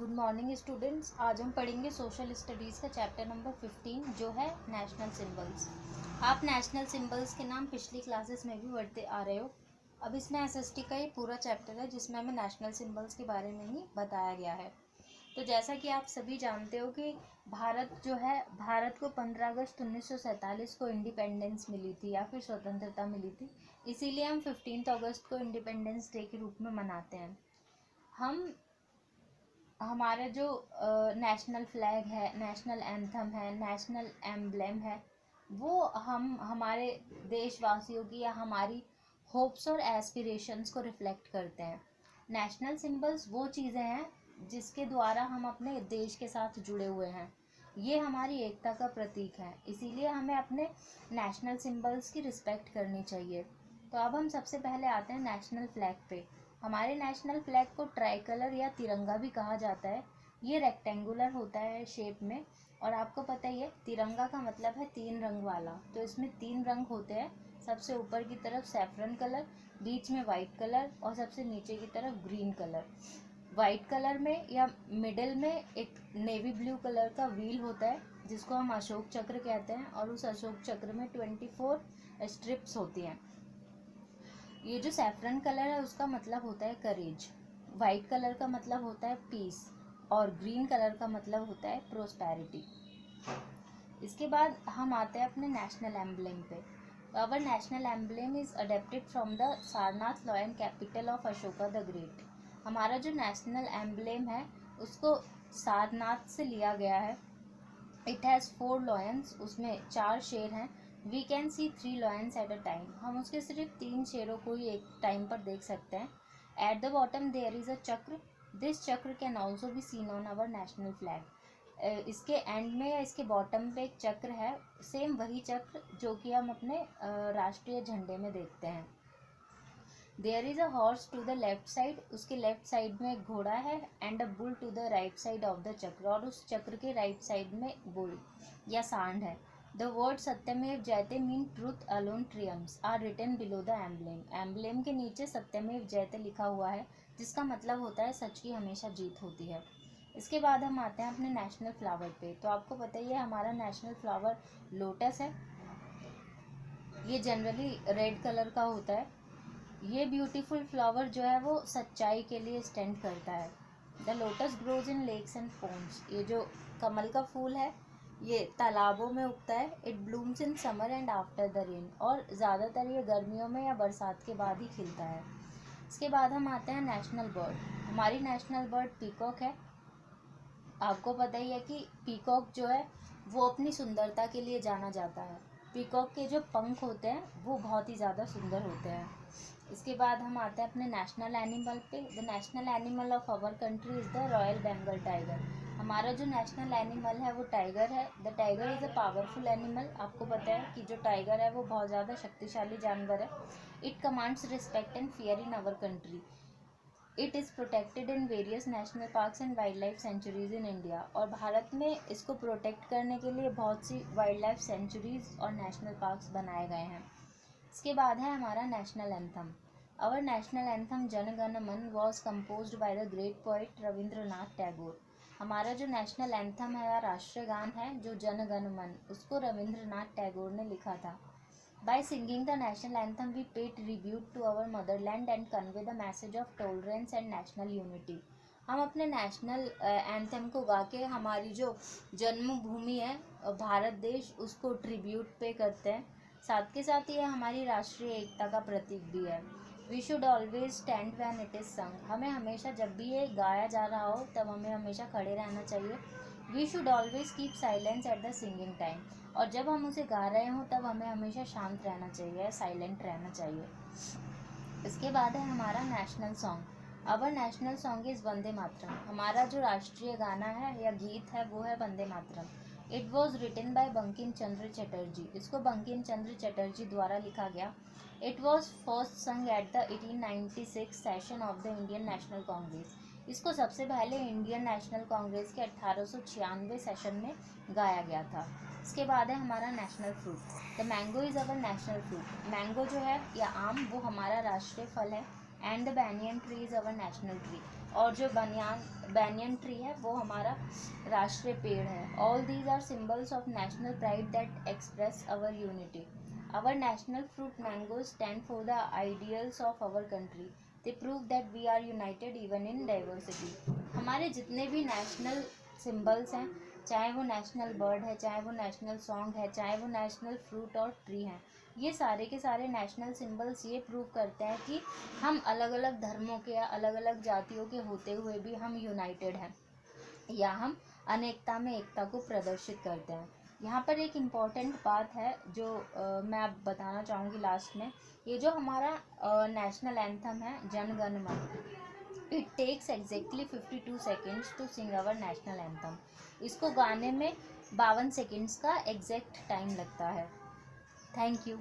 Good morning students. आज हम पढ़ेंगे सोशल स्टडीज़ का चैप्टर नंबर 15 जो है नेशनल सिंबल्स। आप नेशनल सिंबल्स के नाम पिछली क्लासेस में भी पढ़ते आ रहे हो। अब इसमें एसएसटी का ये पूरा चैप्टर है जिसमें हमें नेशनल सिंबल्स के बारे में ही बताया गया है। तो जैसा कि आप सभी जानते हो कि भारत को 15 अगस्त 1947 को इंडिपेंडेंस मिली थी या फिर स्वतंत्रता मिली थी। इसीलिए हम 15 अगस्त को इंडिपेंडेंस डे के रूप में मनाते हैं। हमारे जो नेशनल फ्लैग है, नेशनल एंथम है, नेशनल एम्ब्लेम है, वो हम हमारे देशवासियों की या हमारी होप्स और एस्पिरेशंस को रिफ्लेक्ट करते हैं। नेशनल सिंबल्स वो चीज़ें हैं जिसके द्वारा हम अपने देश के साथ जुड़े हुए हैं। ये हमारी एकता का प्रतीक है, इसीलिए हमें अपने नेशनल सिंबल्स की रिस्पेक्ट करनी चाहिए। तो अब हम सबसे पहले आते हैं नेशनल फ्लैग पे। हमारे नेशनल फ्लैग को ट्राई कलर या तिरंगा भी कहा जाता है। ये रेक्टेंगुलर होता है शेप में, और आपको पता ही है तिरंगा का मतलब है 3 रंग वाला। तो इसमें 3 रंग होते हैं। सबसे ऊपर की तरफ सैफरन कलर, बीच में वाइट कलर और सबसे नीचे की तरफ ग्रीन कलर। वाइट कलर में या मिडिल में एक नेवी ब्लू कलर का व्हील होता है जिसको हम अशोक चक्र कहते हैं, और उस अशोक चक्र में 24 स्ट्रिप्स होती हैं। ये जो सैफरन कलर है उसका मतलब होता है करेज, वाइट कलर का मतलब होता है पीस, और ग्रीन कलर का मतलब होता है प्रोस्पेरिटी। इसके बाद हम आते हैं अपने नेशनल एम्ब्लेम पे। Our national emblem is adapted from the Sarnath lion capital of Ashoka the great. हमारा जो नेशनल एम्ब्लेम है उसको सारनाथ से लिया गया है। इट हैज़ 4 लॉयंस, उसमें 4 शेर हैं। We can see 3 lions at a time, हम उसके सिर्फ 3 शेरों को ही एक टाइम पर देख सकते हैं। At the bottom there is a chakra, this chakra can also be seen on our national flag. इसके एंड में या इसके बॉटम पे एक चक्र है, सेम वही चक्र जो कि हम अपने राष्ट्रीय झंडे में देखते हैं। There is a horse to the left side, उसके लेफ्ट साइड में एक घोड़ा है। And a bull to the right side of the chakra, और उस चक्र के राइट साइड में बुल या सांड है। The word Satyameva Jayate mean truth alone triumphs are written below the emblem. Emblem के नीचे सत्यमेव जयते लिखा हुआ है जिसका मतलब होता है सच की हमेशा जीत होती है। इसके बाद हम आते हैं अपने नेशनल फ्लावर पे। तो आपको पता ही है हमारा नेशनल फ्लावर लोटस है। ये जनरली रेड कलर का होता है। ये ब्यूटीफुल फ्लावर जो है वो सच्चाई के लिए स्टैंड करता है। The lotus grows in lakes and ponds. ये जो कमल का फूल है ये तालाबों में उगता है। It blooms in summer and after the rain, और ज़्यादातर ये गर्मियों में या बरसात के बाद ही खिलता है। इसके बाद हम आते हैं नेशनल बर्ड। हमारी नेशनल बर्ड पीकॉक है। आपको पता ही है कि पीकॉक जो है वो अपनी सुंदरता के लिए जाना जाता है। पीकॉक के जो पंख होते हैं वो बहुत ही ज़्यादा सुंदर होते हैं। इसके बाद हम आते हैं अपने नेशनल एनिमल पे। The national animal of our country is the royal Bengal tiger. हमारा जो नेशनल एनिमल है वो टाइगर है। The tiger is a powerful animal. आपको पता है कि जो टाइगर है वो बहुत ज़्यादा शक्तिशाली जानवर है। It commands respect and fear in our country. It is protected in various national parks and wildlife sanctuaries in India. और भारत में इसको प्रोटेक्ट करने के लिए बहुत सी वाइल्ड लाइफ सेंचुरीज और नेशनल पार्क्स बनाए गए हैं। इसके बाद है हमारा national anthem. Our national anthem Jana Gana Mana was composed by the great poet Rabindranath Tagore. हमारा जो नेशनल एंथम है या राष्ट्रीय गान है जो जन गण मन, उसको रविंद्रनाथ टैगोर ने लिखा था। By singing the national anthem, we pay tribute to our motherland and convey the message of tolerance and national unity. हम अपने नेशनल एंथम को गा के हमारी जो जन्मभूमि है भारत देश, उसको ट्रिब्यूट पे करते हैं। साथ के साथ ये हमारी राष्ट्रीय एकता का प्रतीक भी है। We should always stand when it is sung. हमें हमेशा जब भी ये गाया जा रहा हो तब हमें हमेशा खड़े रहना चाहिए। We should always keep silence at the singing time. और जब हम उसे गा रहे हों तब हमें हमेशा शांत रहना चाहिए, साइलेंट रहना चाहिए। इसके बाद है हमारा national song. Our national song is Vande Mataram. हमारा जो राष्ट्रीय गाना है या गीत है वो है Vande Mataram. It was written by Bankim Chandra Chatterjee. इसको बंकिम चंद्र चटर्जी द्वारा लिखा गया। It was first sung at the 1896 session of the Indian National Congress. इसको सबसे पहले इंडियन नेशनल कांग्रेस के 1896 सेशन में गाया गया था। इसके बाद है हमारा national fruit. The mango is our national fruit. Mango जो है या आम वो हमारा राष्ट्रीय फल है। And the banyan tree is our national tree. और जो बैनियन ट्री है वो हमारा राष्ट्रीय पेड़ है। All these are symbols of national pride that express our unity. Our national fruit mango stand for the ideals of our country. They prove that we are united even in diversity. हमारे जितने भी national symbols हैं, चाहे वो national bird है, चाहे वो national song है, चाहे वो नेशनल फ्रूट और ट्री हैं, ये सारे के सारे नेशनल सिंबल्स ये प्रूव करते हैं कि हम अलग अलग धर्मों के या अलग अलग जातियों के होते हुए भी हम यूनाइटेड हैं, या हम अनेकता में एकता को प्रदर्शित करते हैं। यहाँ पर एक इम्पॉर्टेंट बात है जो मैं अब बताना चाहूँगी लास्ट में। ये जो हमारा नेशनल एंथम है Jana Gana Mana, it takes exactly 52 seconds to sing our national anthem. इसको गाने में 52 सेकेंड्स का एग्जैक्ट टाइम लगता है। Thank you.